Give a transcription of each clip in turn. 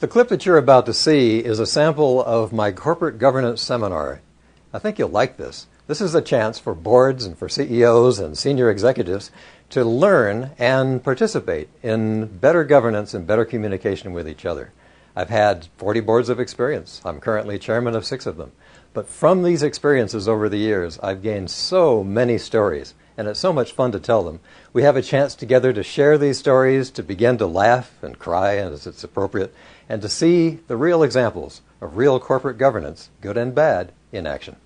The clip that you're about to see is a sample of my corporate governance seminar. I think you'll like this. This is a chance for boards and for CEOs and senior executives to learn and participate in better governance and better communication with each other. I've had 40 boards of experience. I'm currently chairman of 6 of them. But from these experiences over the years, I've gained so many stories, and it's so much fun to tell them. We have a chance together to share these stories, to begin to laugh and cry as it's appropriate, and to see the real examples of real corporate governance, good and bad, in action.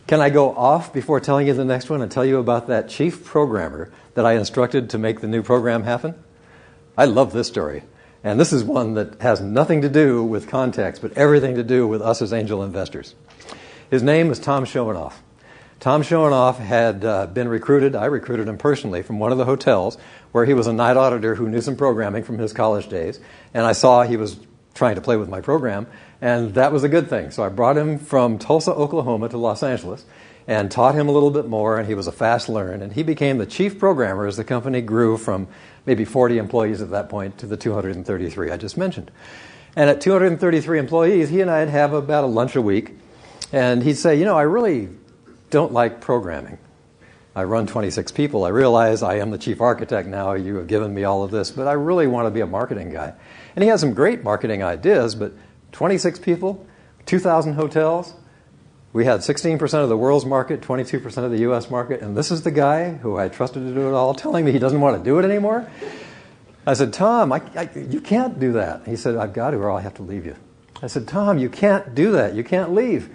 Can I go off before telling you the next one and tell you about that chief programmer that I instructed to make the new program happen? I love this story. And this is one that has nothing to do with context, but everything to do with us as angel investors. His name is Tom Schoenoff. Tom Schoenoff had been recruited, I recruited him personally, from one of the hotels where he was a night auditor who knew some programming from his college days. And I saw he was trying to play with my program, and that was a good thing. So I brought him from Tulsa, Oklahoma to Los Angeles and taught him a little bit more, and he was a fast learner. And he became the chief programmer as the company grew from maybe 40 employees at that point to the 233 I just mentioned. And at 233 employees, he and I'd have about a lunch a week, and he'd say, I really don't like programming. I run 26 people. I realize I am the chief architect now. You have given me all of this, but I really want to be a marketing guy. And he has some great marketing ideas, but 26 people, 2,000 hotels. We had 16% of the world's market, 22% of the U.S. market, and this is the guy who I trusted to do it all, telling me he doesn't want to do it anymore. I said, Tom, you can't do that. He said, I've got to, or I'll have to leave you. I said, Tom, you can't do that. You can't leave.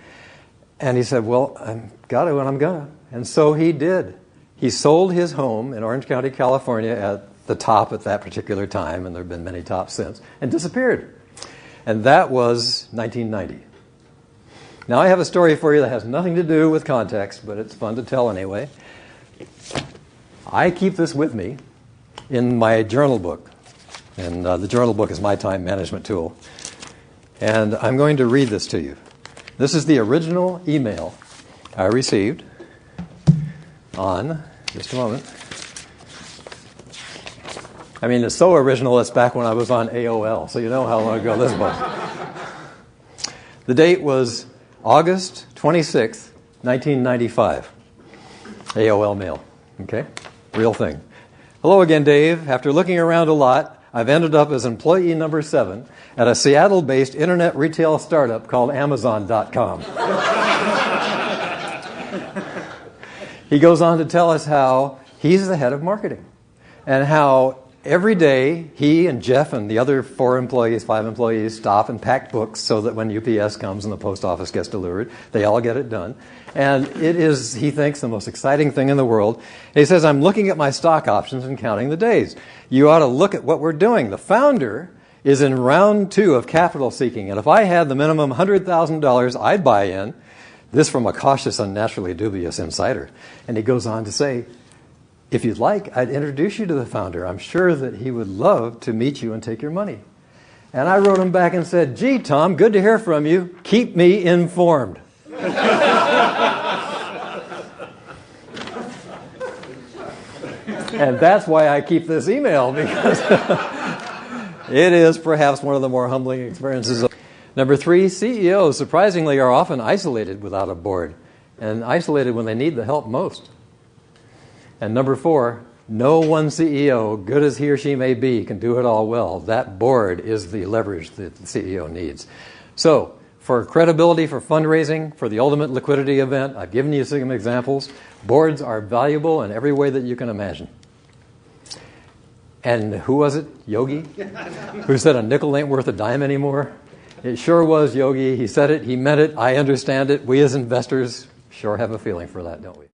And he said, well, I've got to, and I'm going to. And so he did. He sold his home in Orange County, California at the top at that particular time, and there have been many tops since, and disappeared. And that was 1990. Now I have a story for you that has nothing to do with context, but it's fun to tell anyway. I keep this with me in my journal book, and the journal book is my time management tool. And I'm going to read this to you. This is the original email I received on, just a moment. I mean, it's so original, it's back when I was on AOL, so you know how long ago this was. The date was August 26th, 1995. AOL mail, okay? Real thing. Hello again, Dave. After looking around a lot, I've ended up as employee number 7 at a Seattle-based internet retail startup called Amazon.com. He goes on to tell us how he's the head of marketing and how every day he and Jeff and the other 5 employees stop and pack books so that when UPS comes and the post office gets delivered, they all get it done. And it is, he thinks, the most exciting thing in the world. And he says, I'm looking at my stock options and counting the days. You ought to look at what we're doing. The founder is in round 2 of capital seeking. And if I had the minimum $100,000, I'd buy in. This from a cautious, unnaturally dubious insider. And he goes on to say, if you'd like, I'd introduce you to the founder. I'm sure that he would love to meet you and take your money. And I wrote him back and said, gee, Tom, good to hear from you. Keep me informed. And that's why I keep this email, because it is perhaps one of the more humbling experiences. Number 3, CEOs, surprisingly, are often isolated without a board, and isolated when they need the help most. And number 4, no one CEO, good as he or she may be, can do it all well. That board is the leverage that the CEO needs. So, for credibility, for fundraising, for the ultimate liquidity event, I've given you some examples. Boards are valuable in every way that you can imagine. And who was it? Yogi? Who said a nickel ain't worth a dime anymore? It sure was Yogi. He said it. He meant it. I understand it. We as investors sure have a feeling for that, don't we?